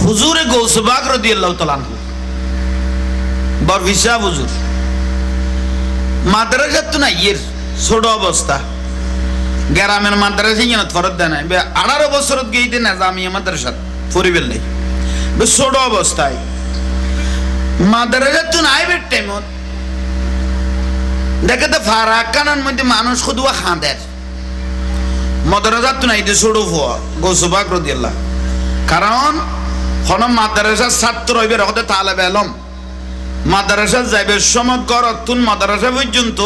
হুজুরে গৌসবাগ রাদিয়াল্লাহু তাআলা আনহু বড় হিসাব হুজুর মাদ্রাসা তো না ইয়ের ছোট অবস্থা গ্রামের মাদ্রাসা যেন ফরত দেয় না 18 বছর গিয়ে না জামিয়া মাদ্রাসা পরিবেল নেই ছোট অবস্থায় মাদ্রাসা তো নাই বের টাইম দেখে তো ফারাকানের মধ্যে মানুষ শুধু খাঁদের মাদ্রাসা তো নাই ছোট ফুয়া গৌসবাগ রাদিয়াল্লাহ কারণ কোন মাদ্রাসার ছাত্র হইবে রকতে তালেবে আলম মাদ্রাসা যাইবে সমত গরতুন মাদ্রাসা পর্যন্ত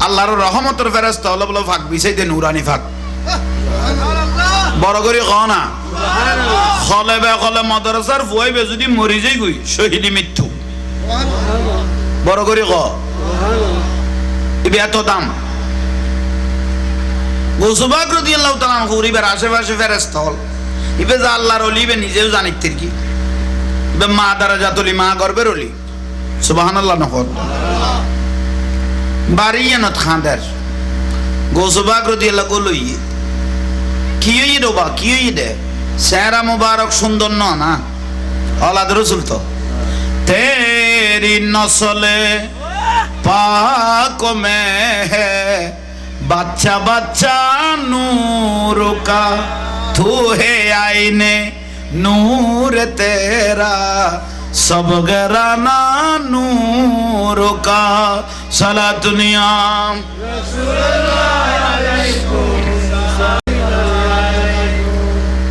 আল্লাহর রহমতের ফেরেশতা হলো বলে ফাঁক বিছাইতে নুরানি ফাঁক বড় করে ক না খলেবে খলে মাদ্রাসার ফুয়াইবে যদি মরি যাই গই শহীদি মৃত্যু বড় করে ক এত দাম গৌসবাগ রাদিয়াল্লাহু তাআলা গরিবের আশেপাশে ফেরেশতা হল ইবে যা আল্লাহর ওলি ইবে নিজেও জানিতের কি ইবে মা দারাজাতুল মা গর্বের ওলি সুবহানাল্লাহ নহর বাড়িয়ানত খাঁদার গৌসবাগ রাদিয়াল্লাহু লই কি হই রবা কি হই দে চেহারা মুবারক সুন্দর না औलाद रसूल तो तेरी नस्ल पाक में है बच्चा बच्चा नूर का तू है आईने नूर तेरा सब घराना नूर का सला दुनिया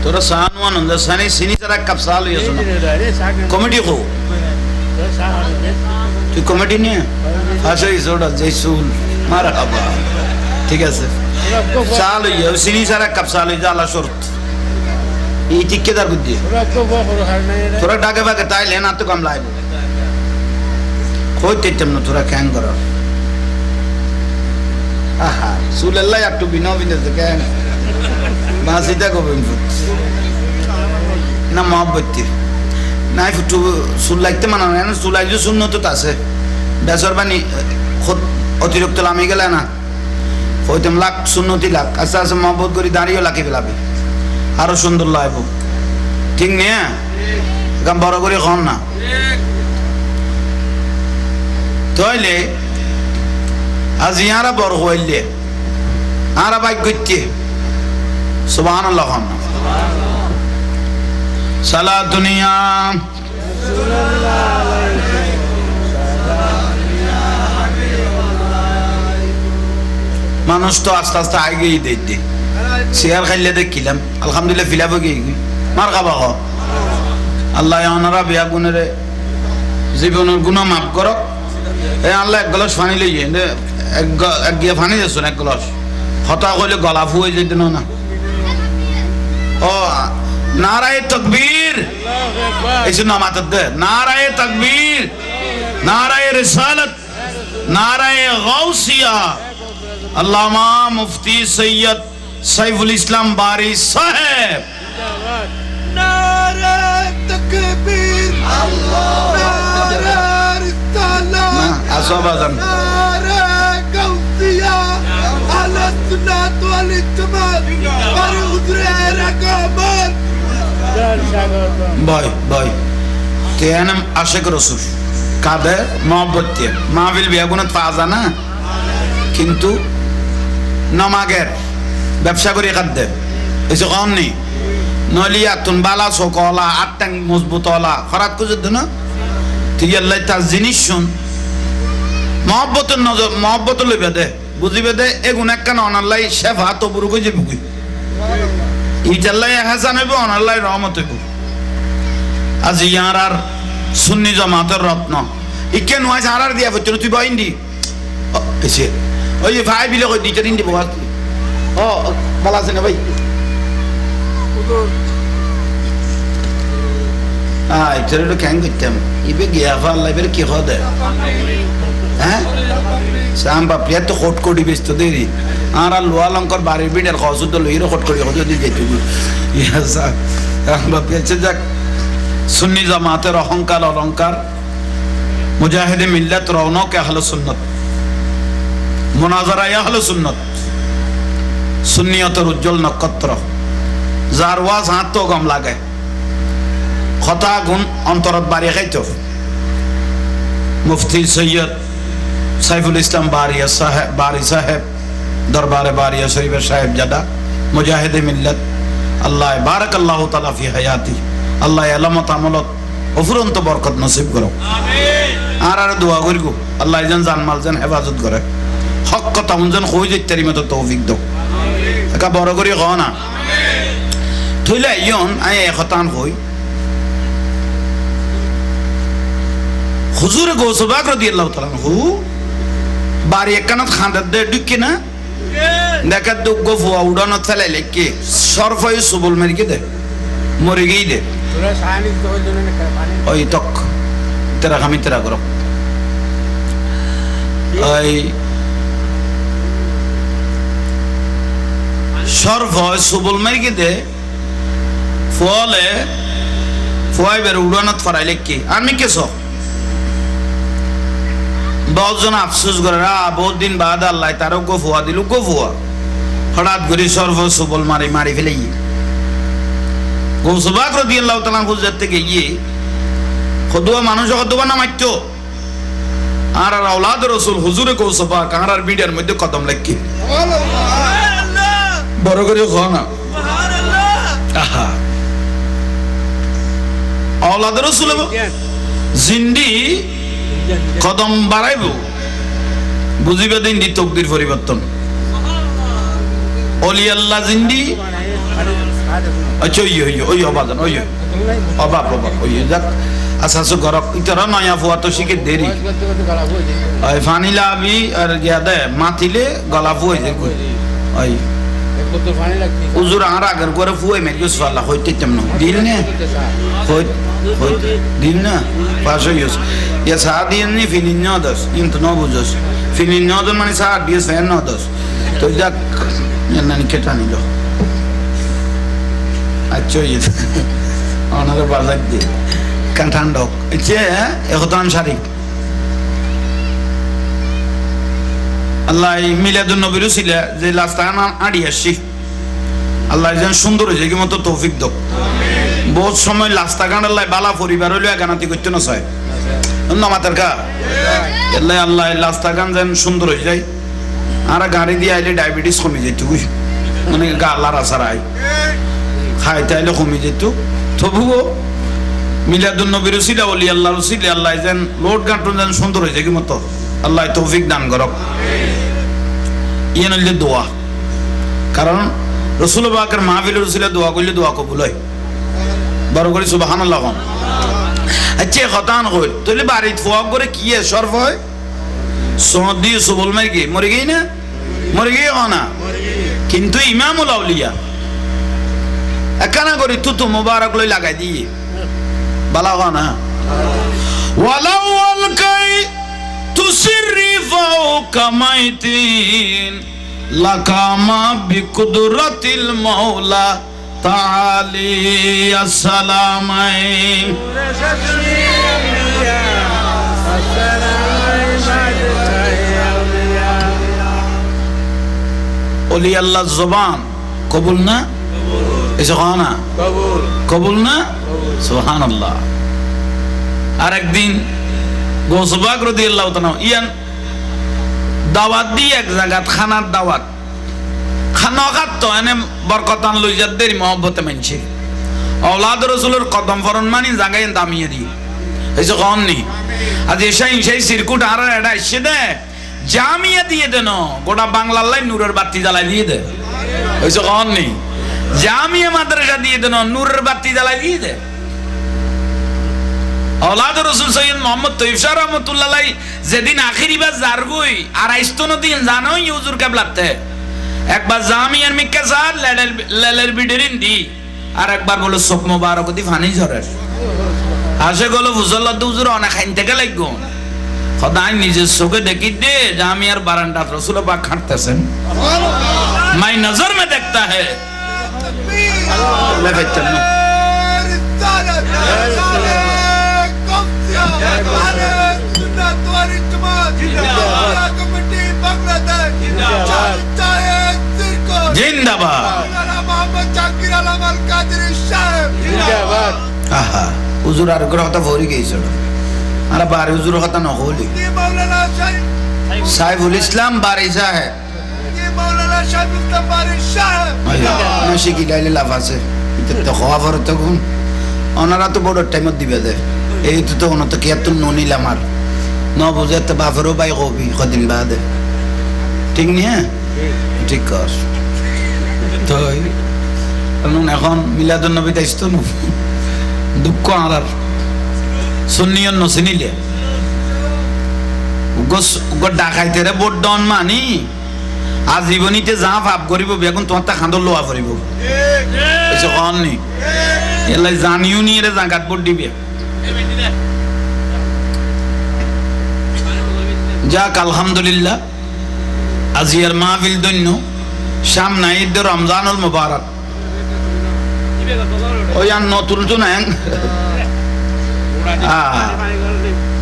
तोरा सानवान अंदर सानी सीनी जरा कब साल हुई सुना कॉमेडी को तू कॉमेडी नहीं है अच्छा इस ओड़ा जैसूल मारा हवा ठीक है सर साल हुई है सीनी जरा कब साल हुई जाला शर्त ये टिक्के दार बुद्धि थोड़ा डाके बाके ताई लेना तो कम लाए कोई टेटम न थोड़ा कैंग करो आहा सुलेल्ला यार तू बिना बिना तो कैंग मासीदा को बिनफुट ना मोहब्बती ना फुटू सुलाइते मना ना सुलाई जो सुननो तो तासे बेसर बनी खुद अतिरिक्त लामी के लेना कोई तुम लाख सुननो ती लाख ऐसा ऐसा मोहब्बत करी दारियो लाकी बिलाबी आरो सुंदर लाइबो ठीक नहीं है कम बड़ा करी खान ना तो ले आज यारा बड़ हुए ले आरा बाइक गुच्ची सुभान अल्लाह खान सला दुनिया मानुष तो आस्ते आस्ते आगे ही देते शेयर खाइले देख किलम अल्हम्दुलिल्लाह फिला बगी मार का बागो अल्लाह यानरा बिया गुनरे जीवनर गुनाह माफ करो ए अल्लाह एक गिलास पानी ले ये एक गिलास पानी दे सुन एक गिलास हता कोले गला फुए जेते ना ओ नाराए तकबीर ऐसे नाम आता है नाराए तकबीर नाराए रिसालत नाराए गौसिया अल्लामा मुफ्ती सैयद सैफुल इस्लाम बारी साहब नाराए तकबीर नाराए रिसालत आसोबादन नाराए गौसिया अल सुन्नत वल जमात पर उधरे रकाबत भाई भाई तेनम आशिक रसूल कादे मोहब्बत माविल बियागुनत फाजा ना किंतु नमागेर ব্যবসা করে খাদ্য এসে কোন নেই নলিয়া তুন বালা সকলা আটটাং মজবুত ওলা খরাত কো যদ না ঠিক আল্লাহ তা জিনিস শুন mohabbat নজর mohabbat লইবে দে বুঝিবে দে এগুন একখান অনাল্লাহ শেফা তো বুরু কই যাবে কই ইতাল্লাহ হাসান হবে অনাল্লাহ রহমত হইব আজ ইয়ারার সুন্নি জামাতের রত্ন ইকেন ওয়াজ আরার দিয়া ফটো তুই বাইন্দি এসে ওই ভাই বিলে কই দিতে দিন দিব ও ভালো আছে না ভাই এটা তো কেন করতাম ইবে গিয়া আল্লাহ এর কি হবে হ্যাঁ সাম্বা প্রিয় তো খট কোডি ব্যস্ত দেরি আর লোয়া লঙ্কর বাড়ির বিড়ের খসু তো লইরো খট কোডি হতে দিতে তুমি ইয়া সাম্বা পেছে যাক সুন্নি জামাতের অহংকার অলংকার মুজাহিদে মিল্লাত রওনক আহলে সুন্নাত মুনাজারা আহলে সুন্নাত সুন্নিয়তের উজ্জ্বল নক্ষত্র যার ওয়াজ হাত তো গম লাগে কথা গুণ অন্তরত বাড়িয়ে খাইতো। মুফতি সৈয়দ সাইফুল ইসলাম বারি সাহেব দরবারে বারিয়া শরীফের সাহেব জাদা মুজাহিদে মিল্লাত, আল্লাহ বারাকাল্লাহু তাআলা ফি হায়াতি, আল্লাহ আলামত আমলত অফুরন্ত বরকত নসিব করো। আর দোয়া করি গো আল্লাহ যেন জানমাল যেন হেফাজত করে, হক কথা যেন কই যেতারি মতো তৌফিক দাও। একা বড় করি কও না থইলে ইয়ন আই একতান কই হুজুর গৌসবাগ রাদিয়াল্লাহু তাআলা হু বাড়ি একখানত খান্দার দে ঢুকি না দেখা দুঃখ ফুয়া উড়ানো ফেলাই লেখকে সরফাই সুবল মেরিকে দে মরে গেই দে ওই তক তেরা খামি তেরা করো ওই সরফাই সুবল মেরিকে দে ফলে ফুয়াই বের উড়ানত ফরাই লেখকে আমি কেস 10 জন আফসোস করে বহুত দিন বাদ আল্লাহ তারও গোফুয়া দিল গোফুয়া হঠাৎ করে সর্ব সুবল মারি ফেলে গৌসবাগ রাদিয়াল্লাহু তাআলা হুজুর থেকে গিয়ে খদুয়া মানুষ খদুয়া না মাইতো আর আওলাদ রাসূল হুজুরে গৌসবাগ আর বিডার মধ্যে কদম লাগকি সুবহানাল্লাহ বড় করে কও না সুবহানাল্লাহ আহা আওলাদ রাসূল জিন্দি কদম বাড়াইব বুঝিবে দিন দি তকদির পরিবর্তন ওলি আল্লাহ জিন্দি আচ্ছা ওই অবাদন ওই অবাব ওই যাক আচ্ছা গরক ইতরা নয়া ফুয়া তো শিখে দেরি ওই ফানিলা আবি আর গিয়া দে মাতিলে গলা ফুয়ে যায় ওই উজুর আর আগের করে ফুয়ে মেরিস ফাল্লা হইতে তেমন দিল নে হই দিল না পাশে ইউস ইয়া সাদিন নি ফিনিন নদস ইন্ত নবুজস ফিনিন নদন মানে সাদ দিয়ে ফেন নদস তো যাক নানি কেটা নিল আচ্ছা ইয়ে অনারে বাজার দি কাঁঠান ডক যে এখন সারি আল্লাহ মিলাদুন নবীর উসিলা যে লাস্তানা আড়ি আসি আল্লাহ যেন সুন্দর হয়েছে কি মতো তৌফিক দক বহুত সময় লাস্তা গান্ডাল্লাহ বালা পরিবার হইলো গানাতি করতে না চায় নামাতের কা আল্লাহ আল্লাহ লাস্তা গান যেন সুন্দর হয়ে যায় আর গাড়ি দিয়ে আইলে ডায়াবেটিস কমে যেত মানে গা লারা সারাই খাইতে আইলে কমে যেত তবুও মিলাদুন নবীর উসিলা ওলি আল্লাহর উসিলা আল্লাহ যেন লোড গাঁটন যেন সুন্দর হয়েছে কি মতো আল্লাহ তৌফিক দান করক ইয়ে নইলে দোয়া কারণ রসুল পাকের মাহফিলের উসিলা দোয়া করলে দোয়া কবুল হয় বড় করে সুবহানাল্লাহ আচ্ছা খতান কইল তাহলে বাড়িতে ফোয়া করে কি সরফ হয় সনদি সুবল মাইকে মরে গই না মরে গই না কিন্তু ইমামুল আউলিয়া একানা করে তুতু মুবারক লই লাগাই দিয়ে বালা না ওয়ালাউ আলকাই তুসিরি ফাওকা মাইতিন লাকামা বিকুদরাতিল মাওলা তাআলি আসসালামাই ওলি আল্লাহ জবান কবুল না এসে না কবুল না সুবহানাল্লাহ আর একদিন গৌসবাগ রাদিয়াল্লাহু তাআলা ইয়ান দাওয়াত দি এক জায়গা খানার দাওয়াত খানা খাত তো এনে বরকতান লই যাদের মহব্বতে মানছে আওলাদ রাসূলের কদম ফরন মানি জায়গায় দামিয়ে দি এসে কোন নি আজ সেই সিরকুট আর এটা এসে দে জামিয়া দিয়ে দেন গোটা বাংলার লাই নূরের বাতি জ্বালাই দিয়ে দে এসে কোন নি জামিয়া মাদ্রাসা দিয়ে দেন নূরের বাতি জ্বালাই দিয়ে দে আওলাদ রাসূল সৈয়দ মুহাম্মদ তৈয়ব শাহ রাহমাতুল্লাহ আলাইহি যেদিন আখিরিবার জারগুই আর আইস্তনো দিন জানোই হুজুর কেবলাতে একবার জামিয়ার মিক্কা সার লেলের বিডেরিন দি আর একবার বলো সব মোবারক দি ফানি ঝরে আসে গেল ফুজল্লাহ হুজুর অনেক খাইন থেকে লাগো খোদাই নিজের চোখে দেখি দে জামিয়ার বারান্দা রাসূল পাক খাটতেছেন মাই নজর মে দেখতা হে আল্লাহ বেচন জিন্দাবাদ আহা হুজুর আর করে কথা ভরি গেছিল আর বাড়ি হুজুরের কথা নহলি সাইফুল ইসলাম বাড়ি সাহেব শিখি লাইলে লাভ আছে তো হওয়া পরে তখন ওনারা তো বড় টাইমত দিবে দে এই তো ওনার তো কি এত ননিল আমার ন বুঝে তো বাপেরও বাই কবি কদিন বাদে ঠিক নি হ্যাঁ ঠিক কর তো এখন মিলাদুন নবী দাইস্ত দুঃখ আর সুন্নিয়ন নচিনিলে ডাকাইতে রে বোট ডন মানি আজীবনীতে যা ভাব করিব বেগুন তোমার তা খান্দর লোয়া করিব কননি এলাই জানিও নি রে জাগাত বোট দিবে যাক আলহামদুলিল্লাহ আজিয়ার মাহফিল দৈন্য সামনে ঈদ রমজানুল মুবারক ওই আর নতুন তো নাই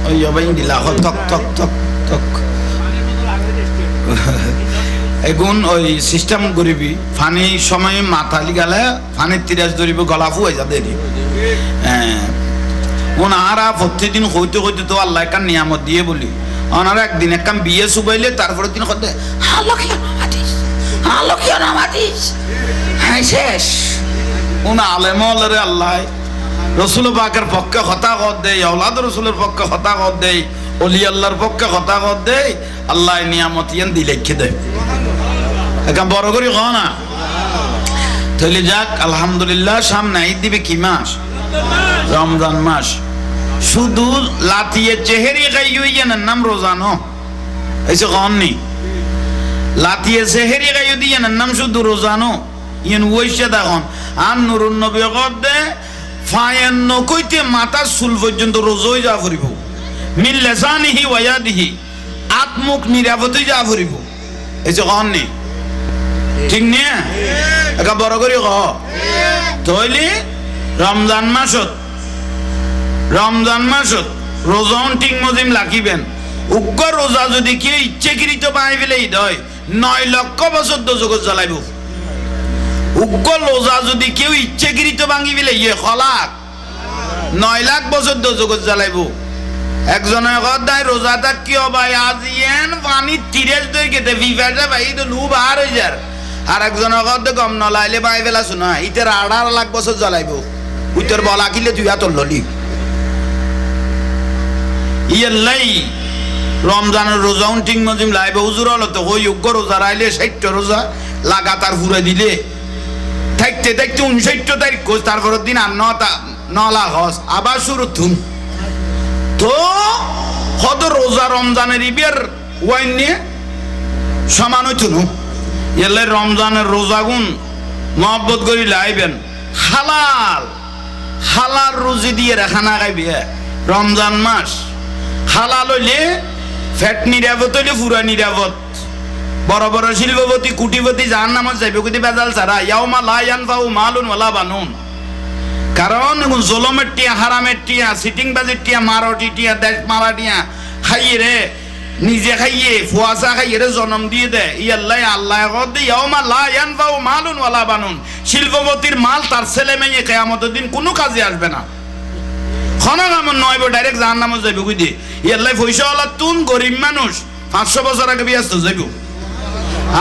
ওই অবাই দিলা তক তক তক তক এখন ওই সিস্টেম করিবি ফানি সময় মাথা লিগালে ফানির তিরাজ ধরিব গলা ফুয়ে যা দেরি ওনারা প্রতিদিন হইতে হইতে তো আল্লাহ একটা নিয়ামত দিয়ে বলি ওনারা একদিন একখান বিয়ে সুবাইলে তারপরে দিন হতে শেষ ওনা আলেম রে আল্লাহ রসুল পাকের পক্ষে হতা কর দেয় আওলাদ রসুলের পক্ষে হতা কর দেয় অলি আল্লাহর পক্ষে হতা কর দেয় আল্লাহ নিয়ামত ইয়ান দিলেখে দেয় এখন বড় করি হ না তাহলে যাক আলহামদুলিল্লাহ সামনে ঈদ দিবে কি মাস রমজান মাস শুধু লাতিয়ে চেহারি গাইয়ের নাম রোজানো এসে কননি লাতিয়ে চেহারি গাইয়ে দিয়ে নাম শুধু রোজানো ইয়েন ওইসে দেখুন আর নুরুন নবী দে ফায়ান নকইতে মাথা চুল পর্যন্ত রোজই যা ফুরিব মিল লেসানিহি ওয়াদিহি আত্মুখ নিরাপদে যা ফুরিব এসে কননি ঠিক নিয়ে একা বড় করি ক তৈলি রমজান মাসত রোজন ঠিক মজিম লাখিবেন উগ্র রোজা যদি কেউ ইচ্ছেকৃত পাই ফেলে ঈদ হয় 9 লক্ষ বছর দোজগত জ্বালাইব উগ্র রোজা যদি কেউ ইচ্ছেকৃত ভাঙি ফেলে খলাক 9 লাখ বছর দোজগত জ্বালাইব একজনের কথায় রোজা থাক কি ভাই আজ ইয়েন পানি 30 দই কেটে বিফাটা ভাই তো লু বার হয়ে যার আর একজনের কথা গম নলাইলে পাই ফেলা শোনা ইতের 18 লাখ বছর জ্বালাইব উত্তর বলা কিলে তুই এত ললি ইয়াল্লাই রমজানের রোজা ঠিক মজিম লাইবে হুজুর হলো তো ওই যোগ্য রোজা রাইলে 60 রোজা লাগাতার পুরে দিলে থাকতে থাকতে 59 তারিখ কোচ তারপরের দিন আর 9 লাখ হস আবার শুরু থুম তো হদ রোজা রমজানের ইবের ওয়াইন নিয়ে সমান হইতো নু এলে রমজানের রোজা গুণ মহব্বত করি লাইবেন হালাল রুজি দিয়ে রেখা না খাইবে রমজান মাস হালাল হইলে ফ্যাট নিরাপদ হইলে পুরা নিরাপদ বড় বড় শিল্পপতি কুটিপতি যার নামত যাইবে কুটি বেজাল ছাড়া ইয়াউমা লা ইয়ানফাউ মালুন ওয়ালা বানুন কারণ জলমের টিয়া হারামের টিয়া সিটিং বাজির টিয়া মারটি টিয়া দেশ মারা টিয়া খাইয়ে রে নিজে খাইয়ে ফুয়াশা খাইয়ে রে জন্ম দিয়ে দেয় আল্লাহ ইয়াউমা লা ইয়ানফাউ মালুন ওয়ালা বানুন শিল্পপতির মাল তার ছেলে মেয়ে কিয়ামতের দিন কোনো কাজে আসবে না খনক আমার নয় ডাইরেক্ট যার নামত যাইব বুঝি ইয়াল্লাই পয়সা ওলা তুন গরিব মানুষ 500 বছর আগে ব্যস্ত যাইব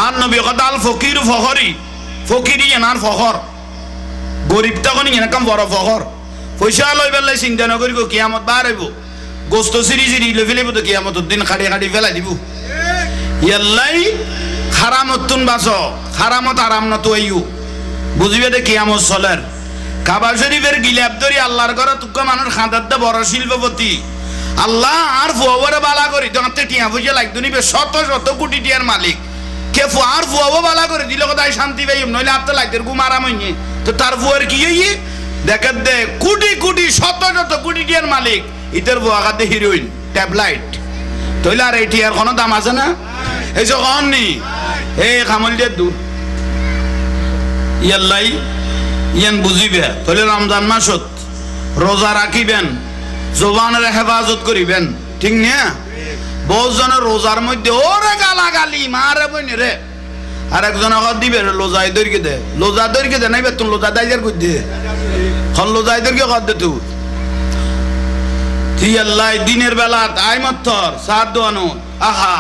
আর নবী কথা আল ফকির ফকিরি এনার ফখর গরিব তখন এরকম বড় ফখর পয়সা লই বেলাই চিন্তা নকরি কিয়ামত বার হইব গোস্ত সিরি লই ফেলিব তো কিয়ামতের দিন খাড়ি ফেলাই দিব ইয়াল্লাই হারামতুন বাস হারামত আরাম না তো আইও বুঝিবে দে কিয়ামত চলের কাবা শরীফের গিলাপ ধরি আল্লাহর ঘরে তুকা মানুষ খাঁদার দে বড় শিল্পপতি আল্লাহ আর ফুয়াবরে বালা করি তোমাতে টিয়া পয়সা লাগতো নিবে শত কোটি টিয়ার মালিক কে ফুয়ার ফুয়াবো বালা করে দিল কোথায় শান্তি পাইম নইলে আপনি লাগতে ঘুম আরাম হইনি তো তার ফুয়ার কি হইয়ে দেখে দে কোটি শত কোটি টিয়ার মালিক ইতের ফুয়া কাতে হিরোইন ট্যাবলাইট তইলে আর এই টিয়ার কোনো দাম আছে না এই যে কন নি এই খামল দিয়ে দূর ইয়াল্লাই ইয়ান বুঝিবে তাহলে রমজান মাসত রোজা রাখিবেন জবানের হেফাজত করিবেন ঠিক না বহুজনের রোজার মধ্যে ওরে গালাগালি মারে বইনে রে আর একজনে কত দিবে লোজাই দৈর্ঘ্য দে নাইবে তুমি লোজা দাইজার কই দে খন লোজাই দৈর্ঘ্য কত দে তুই তুই আল্লাহ দিনের বেলা আই মত্তর সাত দোয়ানো আহা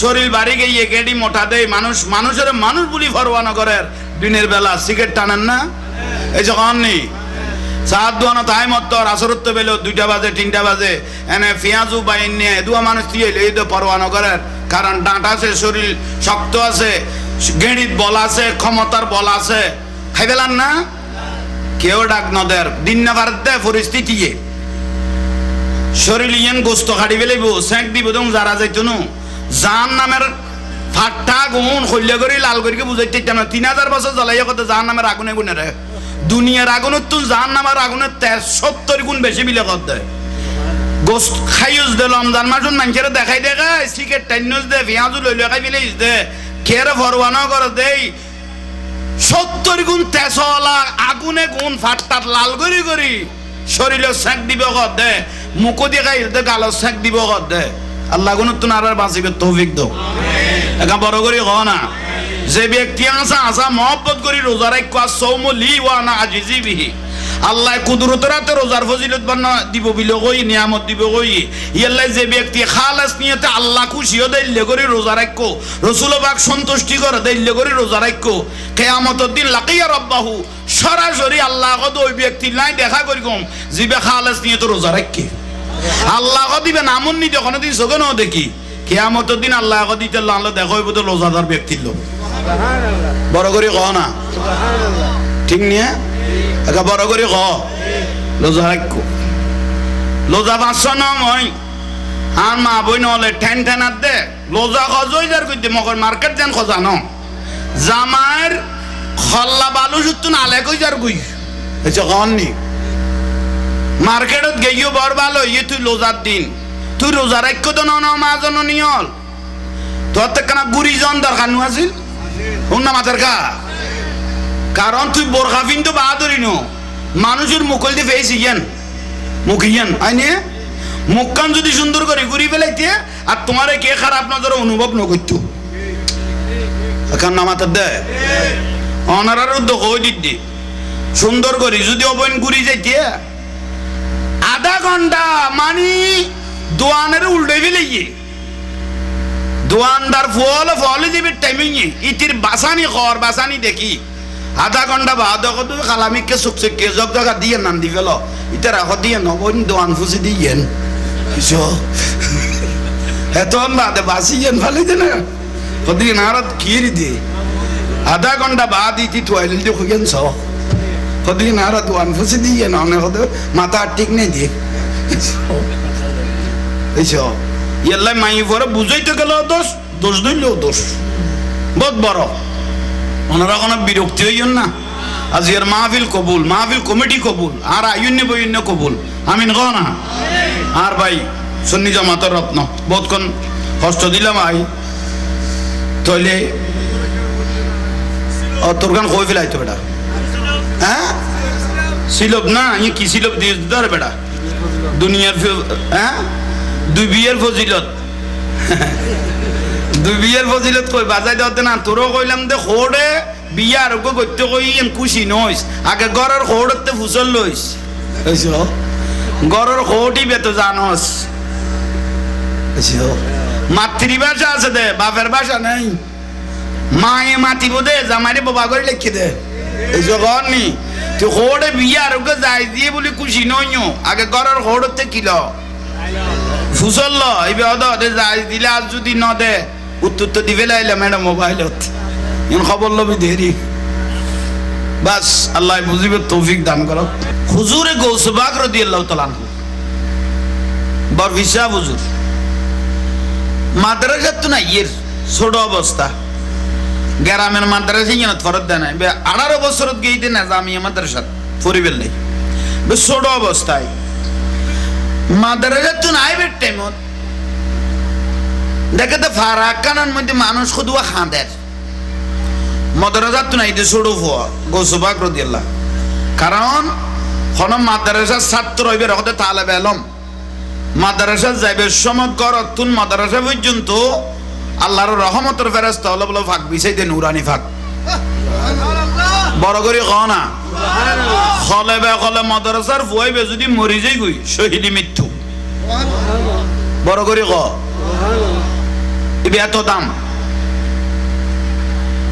শরীর বাড়ি গিয়ে গেডি মোটা দেয় মানুষের মানুষ বলি ফরওয়ানা করে দিনের বেলা সিগারেট টানেন না এই যখন নেই সাত দোয়ানো তাই মত্তর আসরত্ব পেল 2টা বাজে 3টা বাজে এনে পেঁয়াজু বাইন নিয়ে দুয়া মানুষ দিয়ে এই তো পরোয়ানা করার কারণ ডাঁট আছে শরীর শক্ত আছে গেড়িত বল আছে ক্ষমতার বল আছে খাই পেলাম না কেউ ডাক নদের দিন না ভারত দেয় পরিস্থিতি শরীর ইয়ান গোস্ত খাড়ি ফেলাইব সেঁক দিব দম যারা যাইতো নো জান নামের ফাট্টা গুণ হল্য করে লাল করে বুঝাইতে 3000 বছর জ্বলাইয়া কথা জান নামের আগুনে গুনে রে দুনিয়ার আগুনের তুল জান নামের আগুনের 70 গুণ বেশি বিলে কর দেয় গোস্ত খাইউজ দে রমজান মাসুন মানুষের দেখাই দেখায় সিগারেট টাইনুজ দে পেঁয়াজু লইলে খাই ফেলাইস দে কেরে ফরওয়ানা করে দেই 70 গুণ তেজলা আগুনে গুণ ফাট্টাত লাল করি করি শরীরে সেঁক দিব কর দে মুখ দিয়ে খাই দে গালো সেঁক দিব কর দে আল্লাহ গুণত তো আর বাঁচিবে তৌফিক দাও একা বড় করে হ না যে ব্যক্তি আসা মহব্বত করি রোজা রাখা সৌম লি ওয়ানা আজিজি বিহি আল্লাহ কুদরতের হাতে রোজার ফজিলত বানা দিব বিলো কই নিয়ামত দিব কই ইয়াল্লাহ যে ব্যক্তি খালাস নিয়তে আল্লাহ খুশিও দেইলে করে রোজা রাখো রাসূল পাক সন্তুষ্টি করে দেইলে করে রোজা রাখো কিয়ামতের দিন লাকিয়া রাব্বাহু সরাসরি আল্লাহ কদ ওই ব্যক্তি নাই দেখা করি কম জিবে খালাস নিয়তে রোজা রাখে আল্লাহ দিবে নামন নি যখন দিন সগন দেখি কিয়ামতের দিন আল্লাহ দিতে আল্লাহ দেখো হইব তো রোজাদার ব্যক্তির লোক বড় করে কহ না ঠিক নিয়ে একা বড় করে কহ রোজা রাখো রোজা 500 নাম হয় আর মা বই নহলে ঠেন ঠেনার দে রোজা খজই যার কইতে মকর মার্কেট যেন খজানো জামার খল্লা বালু সুত্তু নালে কই যার কই এসে কহননি মার্কেটত গেইও বড় ভালো ইয়ে তুই রোজার দিন তুই রোজা রাখো তো না মাজন নিয়ল তোর তো কেন গুড়ি জন দরকার নু আছিল না মাথার কা কারণ তুই বোরখা কিন্তু বাহাদুরি নো মানুষের মুখল দিয়ে ফেস ইয়ান মুখ ইয়ান আইনে মুখখান যদি সুন্দর করে ঘুরি ফেলাইতে আর তোমার কে খারাপ নজর অনুভব ন করতো এখন না মাথার দেয় অনারার উদ্যোগ হয়ে দিদি সুন্দর করি যদি অবৈন ঘুরি যাইতে আধা ঘন্টা মানি দোয়ানের উল্টে ফেলে দোয়ানদার ফলে যাবে টাইমিং ইতির বাসানি খর বাসানি দেখি আধা ঘন্টা বাদ খালামিকে সুখে জগ জগা দিয়ে নাম দি ফেল ইটা রাখ দিয়ে নবন দোয়ান ফুসি দিয়েন এতন বাদে বাসিয়েন ফালি দে না কদি নারদ কিরি দে আধা ঘন্টা বাদ ইতি তোয়াইল দি খুগেন ছ কদি নারদ দোয়ান ফুসি দিয়ে না অনেক মাথা ঠিক নেই দিয়ে এইসব ইয়াল্লাই মাই পরে বুঝাইতে গেল দোষ দোষ দিলেও দোষ বহুত বড় ওনারা কোনো বিরক্তি হইন না আজ এর মাহফিল কবুল মাহফিল কমিটি কবুল আর আইন্য বইন্য কবুল আমিন কহ না আর ভাই সন্নি জামাতের রত্ন বহুতক্ষণ কষ্ট দিলাম আই তইলে তোর গান কই ফেলাইতো বেটা হ্যাঁ সিলব না ই কি সিলব দিয়ে ধর বেটা দুনিয়ার হ্যাঁ দুই বিয়ের ফজিলত দুই বিয়ের ফজিলত কই বাজাই দেওয়াতে না তোরও কইলাম দে খোড়ে বিয়া আর করতে কই খুশি নইস আগে ঘরের খোড়তে ফুসল লইস ঘরের খোটি বেতো জানস মাতৃভাষা আছে দে বাপের ভাষা নাই মায়ে মাতিব দে জামাইরে বাবা করে লিখে দে এই জগন নি তুই খোড়ে বিয়া আর যাই দিয়ে বলি খুশি নইও আগে ঘরের খোড়তে কিল ফুসল এই বেদে যাই দিলে আজ যদি ন দে উত্তর তো দিবে লাইলে ম্যাডাম মোবাইলত খবর লবি দেরি বাস আল্লাহ বুঝিবে তৌফিক দান করো হুজুরে গৌসবাগ রাদিয়াল্লাহু তাআলা বড় বিশা হুজুর মাদ্রাসা তো না ইয়ের ছোট অবস্থা গ্রামের মাদ্রাসা ইয়ে ফরত দেয় না 18 বছরত গিয়ে না জামিয়া মাদ্রাসা পরিবেল নেই বেশ ছোট অবস্থায় মাদ্রাসা তো নাই বের টাইমত দেখে তো ফারাক্কানের মধ্যে মানুষ খুদুয়া খাঁদের মাদ্রাসা তো নাই যে ছোট হওয়া গৌসবাগ রাদিয়াল্লাহু কারণ কোন মাদ্রাসার ছাত্র হইবে রকতে তালেব ইলম মাদ্রাসা যাইবে সমগ্র তুন মাদ্রাসা পর্যন্ত আল্লাহর রহমতের ফেরেশতা হলো বলে ফাঁক বিছাই দে নুরানি ফাঁক বড় করে কও না সুবহানাল্লাহ খলেবে খলে মাদ্রাসার ফুয়াইবে যদি মরি যাই গই শহীদ মৃত্যু বড় করে ক এত দাম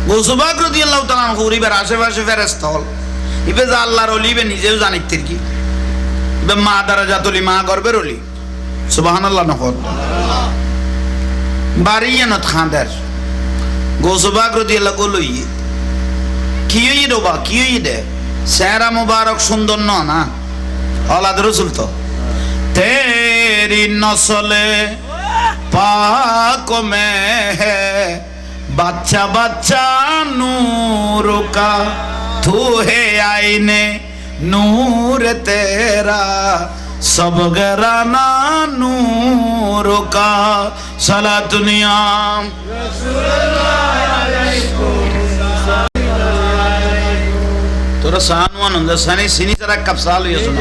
গৌসবাগ রাদিয়াল্লাহু তাআলা গরিবের আশেপাশে ফেরেশতা হল ইবে যা আল্লাহর ওলি ইবে নিজেও জানিতের কি ইবে মা দারাজাতুল মা গর্বের ওলি সুবহানাল্লাহ নহর বাড়িয়ানত খানদার গৌসবাগ রাদিয়াল্লাহু লই কি হই রবা কি হই দে চেহারা মুবারক সুন্দর না औलाद रसूल तो तेरी नस्ल पाक में है बच्चा बच्चा नूर का तू है आईने नूर तेरा सब घराना नूर का सला दुनिया তোরা সানওয়ান হন সানি সিনি তারা কাপসাল হইছো না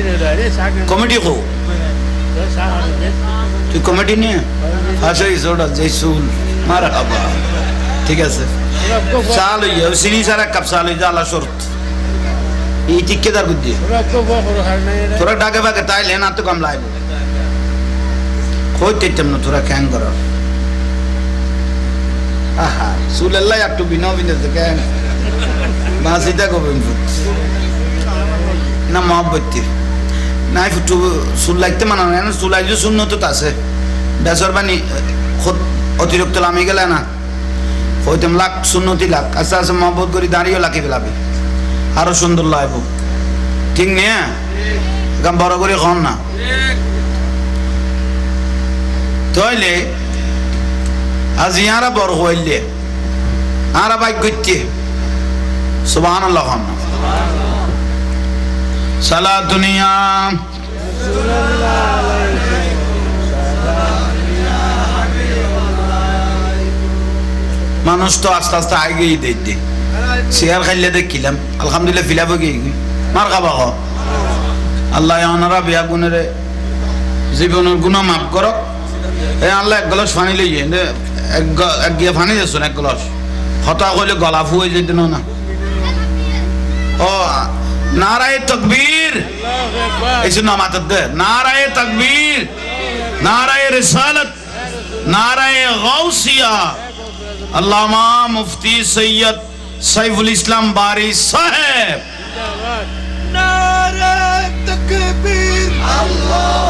কমিটি কো তুই কমিটি নিয়ে ফাশাই জোড়া জেসুল মারহাবা ঠিক আছে চাল হইয়া সিনি তারা কাপসাল হই জালা শর্ত এই ঠিকাদার বুদ্ধি তোরা ডাকে বাগে তাইলে না তো কম লাইব কই তেতম না তোরা ক্যাং কর আহা সুলাল্লাহ একটু বিনো বিনে দেখেন বাসিটা গোবেন না মহব্বতি নাই ফুটু সুলাইতে মানা না সুলাই যে সুন্নত আছে বেসর বানি অতিরিক্ত লামি গেলে না হইতেম লাখ সুন্নতি লাখ আস্তে আস্তে মহব্বত করি দাঁড়িয়ে লাখি ফেলাবি আরো সুন্দর লাগবো ঠিক নিয়ে এখন বড় করে খন না তাইলে আজ ইয়ারা বড় হইলে আরা বাইক করতে সুবহানাল্লাহ সালা দুনিয়া মানুষ তো আস্তে আস্তে আগেই দেখতে শেয়ার খাইলে দেখিলাম আলহামদুলিল্লাহ ফিলাবো গিয়ে মার খাবা হ আল্লাহ ওনারা বিয়া গুণের জীবনের গুণা মাফ করক এই আল্লাহ এক গ্লাস পানি লইয়ে এক গিয়ে পানি যাচ্ছেন এক গ্লাস হতা করলে গলা ফুয়ে যেত না ও নারায়ে তাকবীর এই জন্য আমাদের দে নারায়ে তাকবীর নারায়ে রিসালাত নারায়ে গাউসিয়া আল্লামা মুফতি সৈয়দ সাইফুল ইসলাম বারি সাহেব নারায়ে তাকবীর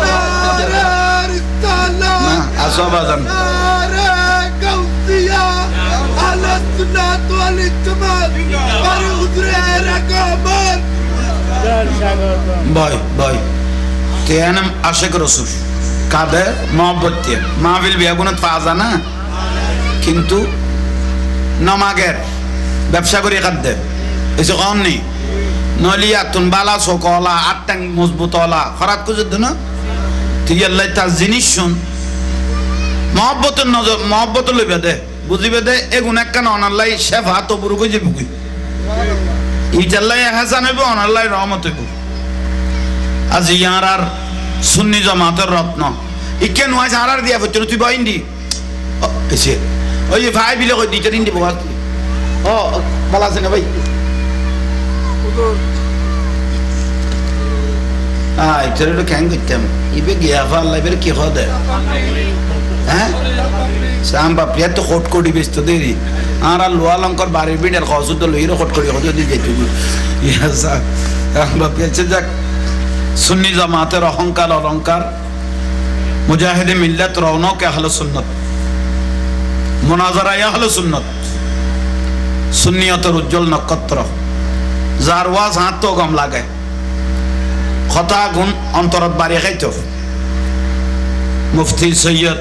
নারায়ে রিসালাত আসবাদান নারায়ে গাউসিয়া আলা সুন্নাত ওয়াল জামাত আর হুজুরে রাকাবাত ভাই ভাই তেনাম আশিক রাসূল কাদের মহব্বত মাহফিল বিয়াগুনত পাওয়া না কিন্তু নমাগের ব্যবসা করে খাদ্যে এসে কম নেই নলিয়া তুন বালা সকলা আটটাং মজবুত ওলা খরাত কুজুদ না ঠিক আল্লাহ তার জিনিস শুন মহব্বতের নজর মহব্বত লইবে দে বুঝিবে দে এগুন একখান অনাল্লাই শেফা তো বুড়ো কই যাবি কই ইটাল্লাই হাসান হইব অনাল্লাই রহমত হইব আজ ইয়ার আর সুন্নি জামাতের রত্ন ইকে নয় আর দিয়া হচ্ছে তুই বাইন্দি এসে ওই যে ভাই বিলে কই দুইটা দিন দিব ও ভালো আছে না ভাই এটা হলো ক্যাং করতাম ইবে গিয়া ফাল্লা এবার কি হদে হ্যাঁ সাম বাপিয়া তো খট কোটি বেচত দেরি আর লোয়া লঙ্কর বাড়ির বিড়ের খসুদ তো লইরো খট কোটি হতে দিয়ে যেত ইয়া সাম বাপিয়া যাক সুন্নি জামাতের অহংকার অলংকার মুজাহিদে মিল্লাত রৌনক আহলে সুন্নাত মুনাজারা আহলে সুন্নাত সুন্নিয়তের উজ্জ্বল নক্ষত্র যার ওয়াজ হাত তো গম লাগে কথা গুণ অন্তরত বাড়ি খাইতো মুফতি সৈয়দ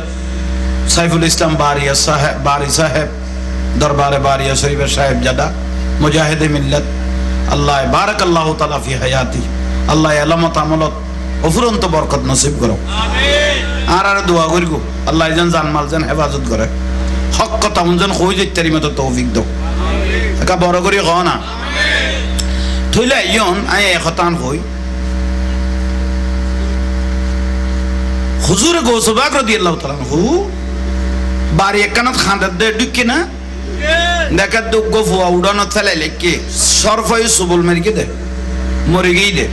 সাইফুল ইসলাম বারিয়া সাহেব বারি সাহেব দরবারে বারিয়া শরীফের সাহেব জাদা মুজাহিদে মিল্লাত আল্লাহ বারাকাল্লাহু তাআলা ফি হায়াতি আল্লাহ আলামত আমলত অফুরন্ত বরকত নসিব করো আর আর দোয়া করিগো আল্লাহ যেন জানমাল যেন হেফাজত করে হক কথা যেন হয়ে যেতে মতো তৌফিক দাও একা বড় করি ক না থইলে ইয়ন আই একতান হই হুজুর গৌসবাগ রাদিয়াল্লাহু তাআলা হু বাড়ি একখানত খাঁদার দে ঢুকে না দেখা দুগ্গ ফুয়া উড়ানো চালাই লেখকে সরফাই সুবল মেরিকে দে মরে গিয়ে দে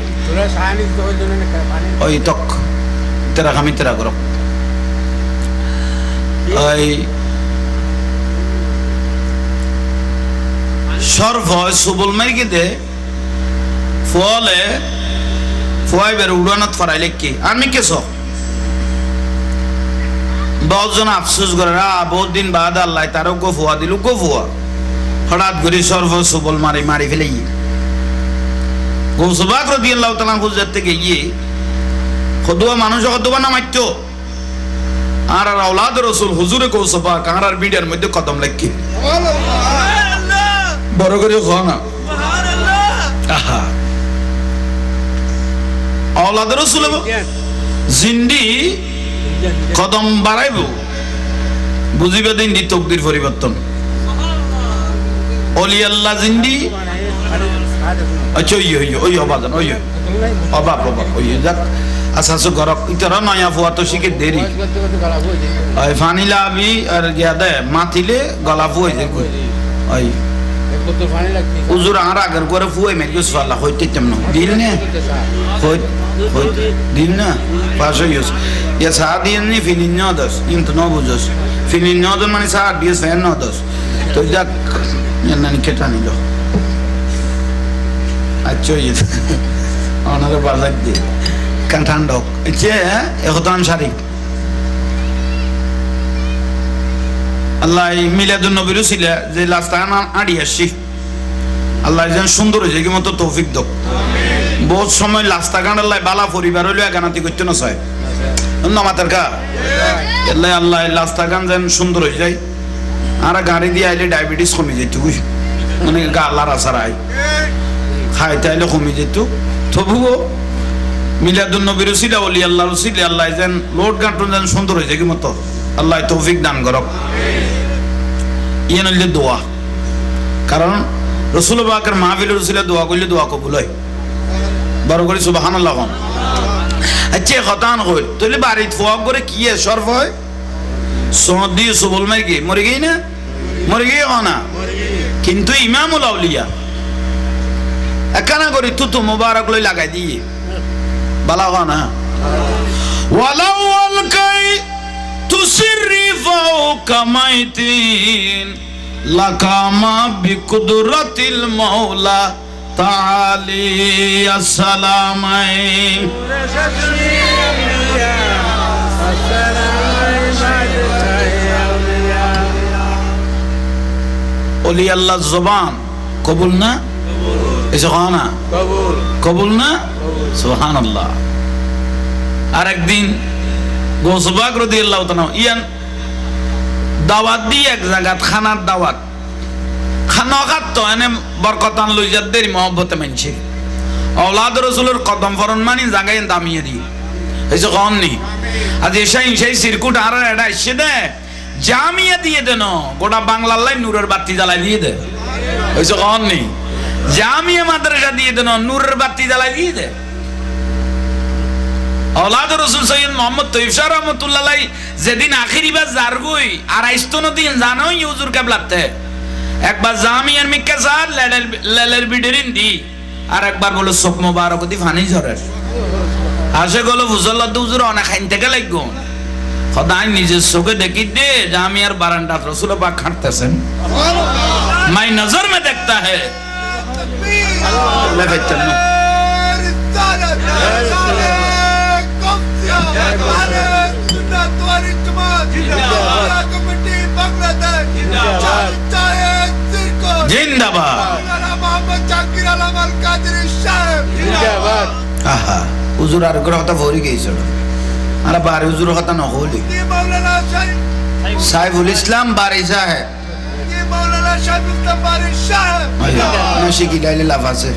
ওই তক তেরা খামি তেরা করো ওই সর্ব সুবল মাইকে দে ফলে ফুয়াইবের উড়ানত ফরাইলে কি আমি কেছ বহুজন আফসোস করে বহুত দিন বাদ আল্লাহ তারও গো ফুয়া দিল গো ফুয়া হঠাৎ করে সর্ব সুবল মারি মারি ফেলে গৌসবাক রাদিয়াল্লাহু তাআলা হুজরত থেকে গিয়ে খদুয়া মানুষ খদুয়া না মাইতো আর আওলাদ রাসূল হুজুরে গৌসবাক আর বিডার মধ্যে কদম লাগকি বড় করে খাও না আহা আওলাদ রাসূল জিন্দি কদম বাড়াইব বুঝিবে দিন দি তকদির পরিবর্তন ওলি আল্লাহ জিন্দি আচ্ছা ওই অবাদন ওই অবাব ওই যাক আসাসু গরক ইতরা নয়া ফুয়া তো শিখে দেরি ওই ফানিলা আবি আর গিয়া দে মাথিলে গলা ফুয়ে যায় ওই উজুর আর আগের করে ফুয়ে মেরে গেছে আল্লাহ হইতে তেমন দিল নে হই হই দিল না পাশে ইউস ইয়া সাদিন নি ফিলিন নদস ইন্ত ন বুঝস ফিলিন নদস মানে সাদ দিস ফেন নদস তো যাক নানি কেটা নিল আচ্ছা ইয়ে ওনারে বাজার দিয়ে কাঁঠান্ডক যে এখন শারিক আল্লাহ মিলাদুন নবীর ছিল যে লাস্তান আড়ি আসছি আল্লাহ যেন সুন্দর হয়েছে কি মতো তৌফিক দক বহুত সময় লাস্তা গান আল্লাহ বালা পরিবার হইলে গানাতি করতে না চায় নমাতের কা আল্লাহ আল্লাহ লাস্তা গান যেন সুন্দর হয়ে যায় আর গাড়ি দিয়ে আইলে ডায়াবেটিস কমে যেত মানে গা লারা সারাই খাইতে আইলে কমে যেত তবুও মিলাদুন নবীর ছিল ওলি আল্লাহ রসিল আল্লাহ যেন লোড গানটন যেন সুন্দর হয়েছে কি মতো আল্লাহ তৌফিক দান করক ইয়ে নইলে দোয়া কারণ রসুল বাকের মাহফিল রসুলের দোয়া করলে দোয়া কবুল হয় বড় করে সুবহানাল্লাহ আচ্ছা খতান হইল তাহলে বাড়িতে ফোয়া করে কি সর্ব হয় সনদি সুবল মাই কি মরে গই না মরে গই না কিন্তু ইমামুল আউলিয়া একানা করে তুতু মুবারক লই লাগাই দিয়ে বালা না ওয়ালাউ আলকাই তুসিরি ফাওকা মাইতিন লাকামা বিকুদরাতিল মাওলা তাআলি আসসালামাই ওলি আল্লাহ জবান কবুল না এসে না কবুল না সুবহানাল্লাহ আরেকদিন গৌসবাক রাদিয়াল্লাহু তাআলা ইয়ান দাওয়াত দি এক জায়গাত খানার দাওয়াত খানা খাত তো এনে বরকতান লই যাদের মহব্বতে মানছে আওলাদ রাসূলের কদম ফরন মানি জায়গায় দামিয়ে দি এসে কোন নি আজ সেই সিরকুট আর এটা এসে দে জামিয়া দিয়ে দেন গোটা বাংলার লাই নূরের বাতি জ্বালাই দিয়ে দে এসে কোন নি জামিয়া মাদ্রাসা দিয়ে দেন নূরের বাতি জ্বালাই দিয়ে দে আওলাদ রাসূল সৈয়দ মোহাম্মদ তৈয়ব শাহ রাহমাতুল্লাহ আলাইহি যেদিন আখিরি বার জারগুই আর আইস্তনো দিন জানোই হুজুর কেবলাতে একবার জামিয়ার মিক্কা সার লেলের বিডেরিন দি আর একবার বলে সব মোবারক দি ফানি ঝরের আসে গেল ফুজল্লাহ হুজুর অনেক খাইন থেকে লাগো খোদাই নিজের চোখে দেখি দে জামিয়ার বারান্দাত রাসূল পাক হাঁটতেছেন মাই নজর মে দেখতা है লেফেতন জিন্দাবাদ আহা হুজুর আর কথা ভরি গেছিল আর বারে হুজুর কথা না হলি সাইফুল ইসলাম বারি সাহেব না শিখি গাইলে লাভ আছে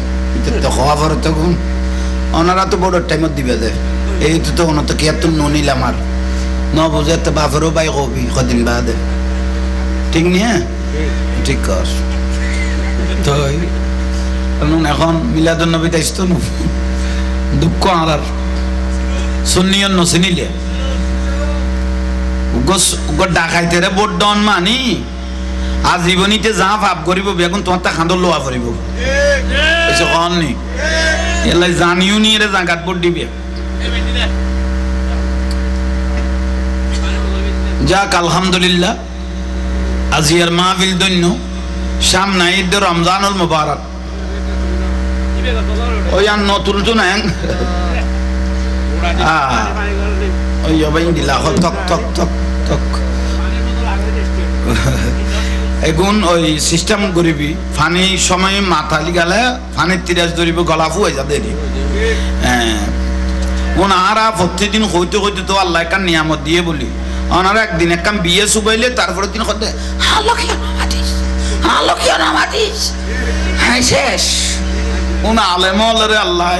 তো খবর তো কোন ওনারা তো বড় টাইমত দিবে দে এই তো ওনা তো কি এত ননিলাম আর ন বুঝে তো বাফরও বাই কবি কদিন বাদে ঠিক নি হ্যাঁ ঠিক কর তো এখন মিলাদুন নবী তাইতো না দুঃখ আর সুন্নিয়ন নসিনিলে ডাকাইতে রে বোট ডন মানি আজীবনীতে যা ভাব করিব বেগুন তোমার তা খান্দর লোয়া করিব এসে কন নি এলাই জানিও নি রে জাগাত বোট দিবে যাক আলহামদুলিল্লাহ আজিয়ার মাহফিল দৈন্য সামনে ঈদ রমজানুল মুবারক ওই আর নতুন তো নাই ওই অবাই দিলা তক তক তক তক এগুন ওই সিস্টেম করিবি ফানি সময় মাথালি গেলে ফানির তিরাজ ধরিব গলা ফুয়ে যা দেরি ওনারা প্রতিদিন হইতে হইতে তো আল্লাহ একটা নিয়ামত দিয়ে বলি ওনারা একদিন একটা বিয়ে সুবাইলে তারপরে দিন হতে শেষ ওনা আলেমরে আল্লাহ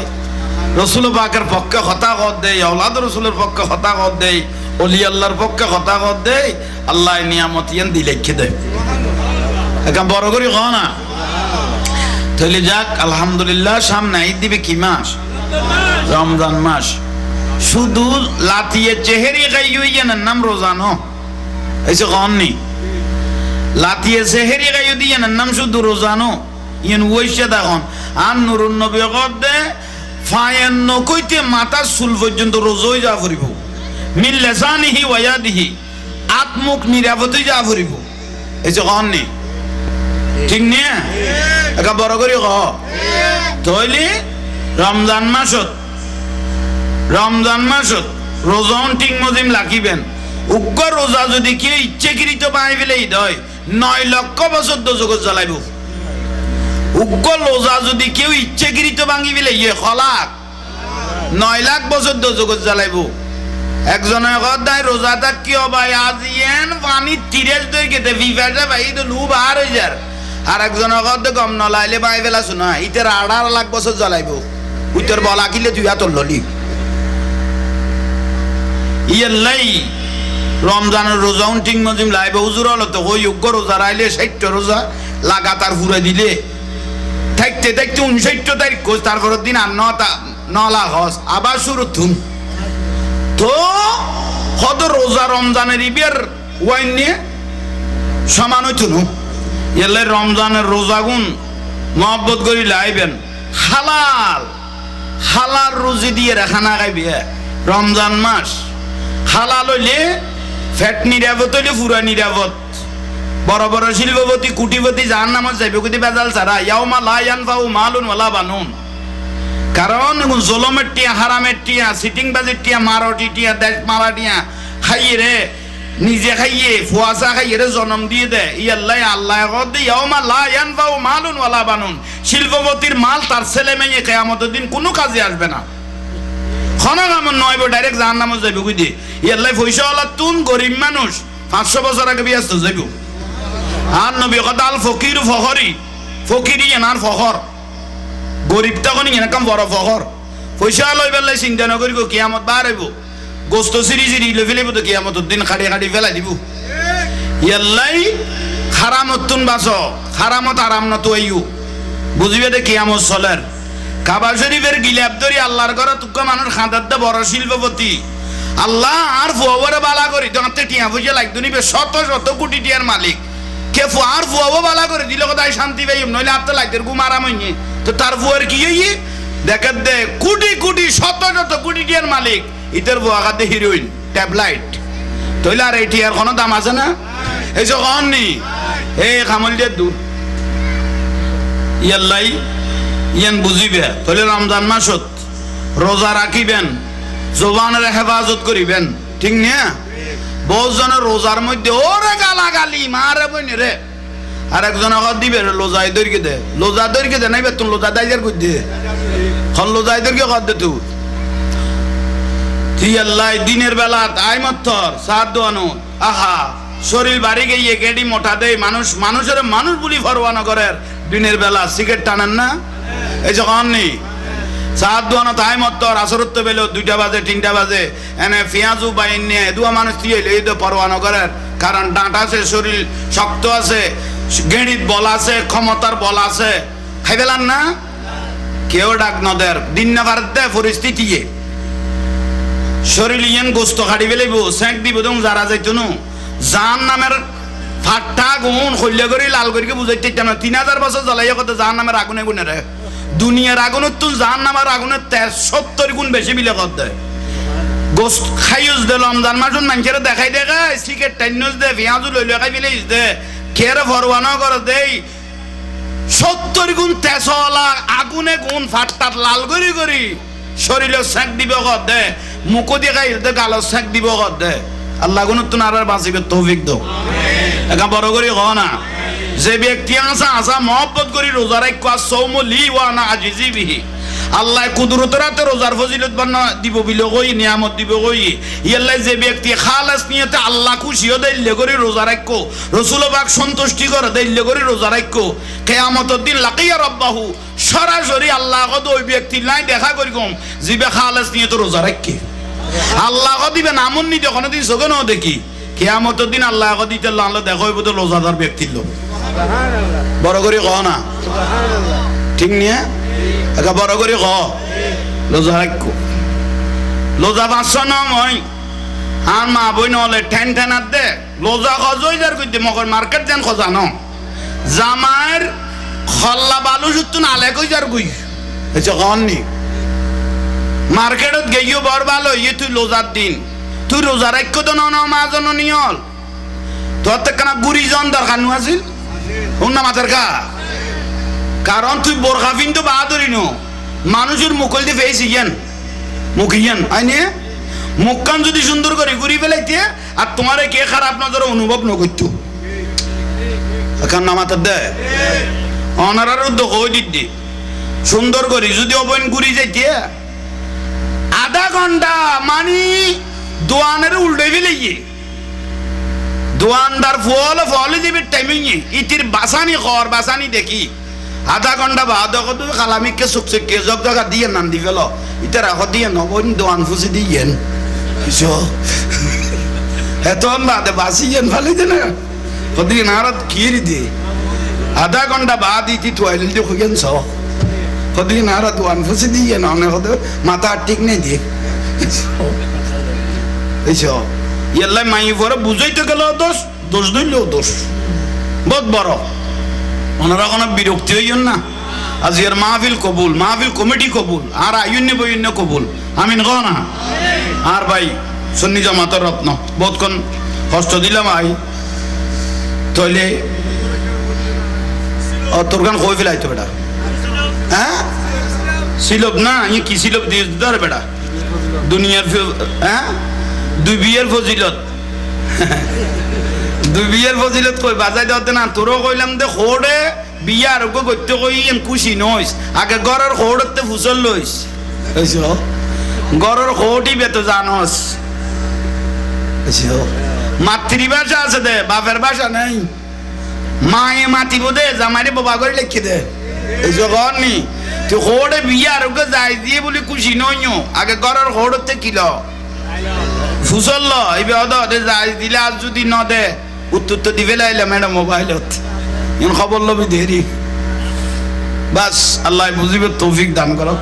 রসুল পাকের পক্ষে হতা কর দেয় আওলাদ রসুলের পক্ষে হতা কর দেয় অলি আল্লাহর পক্ষে হতা কর দেয় আল্লাহ নিয়ামত ইয়ান দিলেখে দেয় এখন বড় করি হ না তাহলে যাক আলহামদুলিল্লাহ সামনে ঈদ দিবে কি মাস রমজান মাস শুধু লাতিয়ে চেহারি গাইয়ানের নাম রোজানো এসে কননি লাতিয়ে চেহারি গাইয় দিয়ানের নাম শুধু রোজানো ইয়ান ওইসে দেখুন আর নুরুন নবী দে ফায়েন নকইতে মাথার চুল পর্যন্ত রোজই যা ফুরিব মিল লেসানিহি ওয়াদিহি আত্মুখ নিরাপদই যা ফুরিব এসে কননি ঠিক নিয়ে একা বড় করি ক তৈলি রমজান মাসত রোজন ঠিক মজিম লাখিবেন উগ্র রোজা যদি কেউ ইচ্ছেকৃত পাই ফেলেই দয় 9 লক্ষ বছর দোজগত জ্বালাইব উগ্র রোজা যদি কেউ ইচ্ছেকৃত ভাঙি ফেলে ইয়ে খলাক 9 লাখ বছর দোজগত জ্বালাইব একজনের কথায় রোজা থাক কি ভাই আজ ইয়েন পানি 30 দই খেতে বিফাটা ভাই তো লু বার হয়ে যার আর একজনের কথা গম নলাইলে পাই ফেলা শোনা ইতের 18 লাখ বছর জ্বালাইব উত্তর বলা কিলে তুই এত ললি ইয়াল্লাই রমজানের রোজা ঠিক মজিম লাইবে হুজুর হলো তো ওই যোগ্য রোজা রাইলে 60 রোজা লাগাতার ফুরে দিলে থাকতে 59 তারিখ কোচ তারপরের দিন আর 9 লাখ হস আবার শুরু থুম তো হদ রোজা রমজানের ইবের ওয়াইন নিয়ে সমান হইতো না এলে রমজানের রোজাগুন মহব্বত করি লাইবেন হালাল রুজি দিয়ে রেখা না খাইবে রমজান মাস হালাল হইলে ফ্যাট নিরাপদ হইলে পুরা নিরাপদ বড় বড় শিল্পপতি কুটিপতি যার নামত যাইবে কুটি বেজাল ছাড়া ইয়াউমা লা ইয়ানফাউ মালুন ওয়ালা বানুন কারণ জলমের টিয়া হারামের টিয়া সিটিং বাজির টিয়া মারটি টিয়া দেশ মারা টিয়া খাইয়ে রে নিজে খাইয়ে ফুয়াশা খাইয়ে রে জন্ম দিয়ে দেয় আল্লাহ ইয়াউমা লা ইয়ানফাউ মালুন ওয়ালা বানুন শিল্পপতির মাল তার ছেলে মেয়ে কিয়ামতের দিন কোনো কাজে আসবে না খনক আমার নয়ব ডাইরেক্ট জাহান নামে যাইব বুঝি ইয়াল্লাই পয়সা ওলা তুন গরিব মানুষ 500 বছর আগে বিয়াস্ত যাইব আর নবী কথা আল ফকির ফকিরি এনার ফখর গরিব তখন এরকম বড় ফখর পয়সা লই বেলাই চিন্তা নকরিব কিয়ামত বার হইব গোস্ত সিরি লই ফেলিব তো কিয়ামতের দিন খাড়ি ফেলাই দিব ইয়াল্লাই হারামত তুন বাঁচ হারামত আরাম না তো আইও বুঝিবে দে কিয়ামত চলের কাবা শরীফের গিলাপ ধরি আল্লাহর ঘরে তুকা মানুষ খাঁদার দে বড় শিল্পপতি আল্লাহ আর ফুয়াবরে বালা করি তোমাতে টিয়া পয়সা লাগতো নিবে শত কোটি টিয়ার মালিক কে ফুয়ার ফুয়াবো বালা করে দিল কোথায় শান্তি পাই নইলে আর তো লাগতে ঘুম আরাম হইনি তো তার ফুয়ার কি হই দেখে দে কোটি শত কোটি টিয়ার মালিক ইতের ফুয়া খাতে হিরোইন ট্যাবলাইট তইলে আর এই টিয়ার কোনো দাম আছে না এই যে কননি এই খামল দিয়ে দূর ইয়াল্লাই ইয়ান বুঝিবে তাহলে রমজান মাসত রোজা রাখিবেন জবানের হেফাজত করিবেন ঠিক না বহুজনের রোজার মধ্যে ওরে গালাগালি মারে বইনি রে আর একজন আবার দিবে লোজাই দৈর্ঘ্য দে নাই বেতন লোজা দাইজার কই দে খন লোজাই দৈর্ঘ্য কর দে তুই আল্লাহ দিনের বেলা আই মত্তর সাত দোয়ানো আহা শরীর বাড়ি গিয়ে গেডি মোটা দেয় মানুষের মানুষ বলি ফরওয়ানা করে দিনের বেলা সিগারেট টানেন না এই যখন নেই সাত দোয়ানো তাই মত্তর আসরত্ব পেলেও 2টা বাজে 3টা বাজে এনে পেঁয়াজু বাইন নিয়ে দুয়া মানুষ দিয়ে এই তো পরোয়ানো করার কারণ ডাঁট আছে শরীর শক্ত আছে গেঁড়িত বল আছে ক্ষমতার বল আছে খাই পেলাম না কেউ ডাক নদের দিন না পারতে পরিস্থিতি শরীর ইয়েন গোস্ত খাড়ি ফেলাইব সেঁক দিব তুমি যারা যাইতো নো জাহান নামের ফাট্টা গুণ হইলে করে লাল করে বুঝাইতে না 3000 বছর জ্বলাইয়া কত জাহান নামের আগুনে গুনে রে দুনিয়ার আগুনের তুন জাহান নামের আগুনের 70 গুণ বেশি বিলে কর দেয় গোস্ত খাইউজ দে রমজান মাসুন মানুষের দেখাই দেখায় সিগারেট টাইনুজ দে পেঁয়াজু লইলে খাই ফেলে দে খেয়ে ফরওয়ানো করে দেই 70 গুণ তেজলা আগুনে গুণ ফাটতাত লাল করি করি শরীরে সেক দিব কর দে মুখ দিয়ে খাই দে গালো সেক দিব কর দে আল্লাহ গুণ তুন আর বাঁচিবে তৌফিক দাও একা বড় করি হ না যে ব্যক্তি আসা আসা মহব্বত করি রোজা রাখা সৌম লি ওয়ানা আজিজি বিহি আল্লাহ কুদরতের হাতে রোজার ফজিলত বান্না দিব বিল কই নিয়ামত দিব কই ইয়াল্লাহ যে ব্যক্তি খালাস নিয়তে আল্লাহ খুশিও দেইলে করে রোজা রাখো রাসূল পাক সন্তুষ্টি করে দেইলে করে রোজা রাখো কিয়ামতের দিন লাকিয়া রাব্বাহু সরাসরি আল্লাহ কত ওই ব্যক্তি নাই দেখা করি কম জিবে খালাস নিয়তে রোজা রাখে আল্লাহ কো দিবেন আমন নি যখন দিন সগে ন দেখি কিয়ামতের দিন আল্লাহ কো দিতে আল্লাহ দেখা হইব তো রোজাদার ব্যক্তির লোক সুবহানাল্লাহ বড় করে কও না সুবহানাল্লাহ ঠিক নিয়ে একা বড় করে ক লোজা রাখো লোজা বাঁচছ নয় আর মা বই নহলে ঠেন ঠেনার দে লোজা খজই যার কইতে মগর মার্কেট যেন খজা ন জামার খল্লা বালু সুত্তু নালে কই যার কই এসে কননি মার্কেটত গেইও বড় ভালো ইয়ে তুই লোজার দিন তুই রোজা রাখো তো ন মা জন নিয়ল তোর তো কেনা গুড়ি জন দরকার নু আছিল শুন না মাথার কা কারণ তুই বোরখা কিন্তু বাহাদুরি নো মানুষের মুখল দিয়ে ফেস ইয়ান মুখ ইয়ান আইনে মুখখান যদি সুন্দর করে ঘুরি ফেলাইতে আর তোমার কে খারাপ নজর অনুভব ন করতো এখন নামাতার দে অনারার উদ্যোগ হয়ে দিদি সুন্দর করি যদি অবৈন ঘুরি যাইতে আধা ঘন্টা মানি দোয়ানের উল্টে ফেলে দোয়ানদার ফলে দিবি টাইমিং ইতির বাসানি খর বাসানি দেখি আধা ঘন্টা বাদ তুই খালামিকে সুখছে কে জগ জগা দিয়ে নান দি ফেল ইতার আখ দিয়ে নবন দোয়ান ফুসি দিয়েন হেতন বাদে বাসিয়েন ভালো দে না কদিন আর কি দি আধা ঘন্টা বাদ ইতি তোয়াইল দি খুগেন ছ কদিন আর দোয়ান ফুসি দিয়ে না অনেক মাথা ঠিক নেই দিয়ে এইসব ইয়াল্লাই মাই পরে বুঝাইতে গেল দোষ দোষ ধরলেও দোষ বহুত বড় ওনারা কোনো বিরক্তি হইন না আজকের মাহফিল কবুল মাহফিল কমিটি কবুল আর আইন্য বইন্য কবুল আমিন কহ না আর ভাই সন্নি জামাতের রত্ন বহুতক্ষণ কষ্ট দিলাম ভাই তইলে তোর গান কই ফেলাইতো বেটা হ্যাঁ সিলব না ইয়ে কি সিলব দিয়ে দিতে বেটা দুনিয়ার হ্যাঁ দুই বিয়ের ফজিলত দুই বিয়ের ফজিলত কই বাজাই দেওয়াতে না তোরও কইলাম দে খোড়ে বিয়ে আর করতে কই খুশি নইস আগে গড়ের খোড়তে ফুসল লইস গড়ের খোটি বেতো জানস মাতৃভাষা আছে দে বাপের ভাষা নাই মায়ে মাতিব দে জামাইরে বাবা করে লিখে দে এই জগর নি তুই খোড়ে বিয়ে আর যাই দিয়ে বলি খুশি নইও আগে গড়ের খোড়তে কিল ফুসল এবার অদে যাই দিলে আর যদি ন দে উত্তর তো দিবে লাইলে ম্যাডাম মোবাইলত খবর লবি দেরি বাস আল্লাহ বুঝিবে তৌফিক দান করো।